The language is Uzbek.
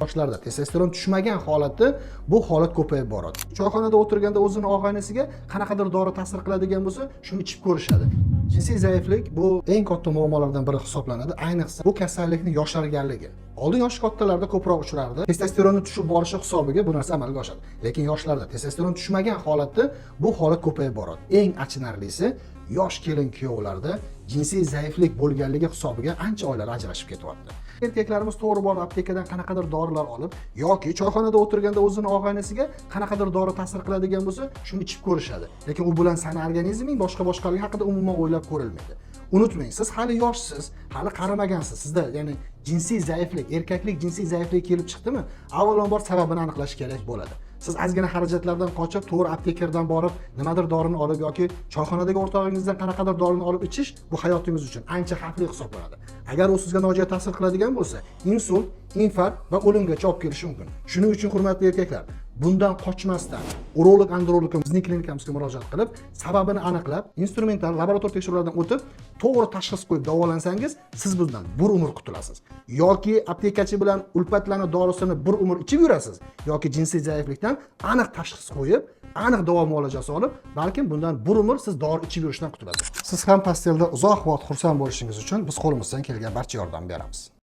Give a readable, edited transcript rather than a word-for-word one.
Yoshlarda testosteron tushmagan holatda bu holat ko'payib boradi. Choyxonada o'tirganda o'zini og'aynisiga qanaqadir dori ta'sir qiladigan bo'lsa, shuni ichib ko'rishadi. Jinsiy zaiflik bu eng katta muammolardan biri hisoblanadi. Ayniqsa bu kasallikning yosharganligi. Oldin yosh kattalarda ko'proq uchrardi. Testosteronni tushib borishi hisobiga bu narsa amalga oshadi. Lekin yoshlarda testosteron tushmagan holatda bu holat ko'payib boradi. Eng achinarlisi, yosh kelin-kuyovlarda jinsiy zaiflik bo'lganligi hisobiga ancha oilalar ajrashib ketyapti. Erkaklarimiz to'g'ri borib aptekadan qanaqadir dorilar olib yoki choyxonada o'tirganda o'zini og'aynisiga qanaqadir dori ta'sir qiladigan bo'lsa, shuni ichib ko'rishadi. Lekin u bilan sani organizming boshqaligi haqida umuman o'ylab ko'rilmaydi. Unutmang, siz hali yoshsiz, hali qaramagansiz. Sizda ya'ni jinsiy zaiflik, erkaklik jinsiy zaiflik kelib chiqdimi? Avvalambor sababini aniqlash kerak bo'ladi. Siz ozgina xarajatlardan qochib, to'g'ri aptekerdan borib, nimadir dorini olib yoki choyxonadagi o'rtog'ingizdan qanaqadir dorini olib ichish bu hayotingiz uchun ancha xavfli hisoblanadi. Agar u sizga nojo'ya ta'sir qiladigan bo'lsa, insult, infarkt va o'limgacha olib kelishi mumkin. Shuning uchun hurmatli erkaklar, bundan qochmasdan urolog, androlog bizning klinikamizga murojaat qilib, sababini aniqlab, instrumental laboratoriya tekshiruvlardan o'tib, to'g'ri tashxis qo'yib davolansangiz, siz bundan bir umr qutulasiz. Yoki aptekachi bilan ulpatlarni dorisini bir umr ichib yurasiz, yoki jinsiy zaiflikdan aniq tashxis qo'yib, aniq davo muolajasi olib, balkim bundan bir umr siz dori ichib yurishdan qutulasiz. Siz ham pastelda uzoq vaqt xursand bo'lishingiz uchun biz qo'limizdan kelgan barcha yordam beramiz.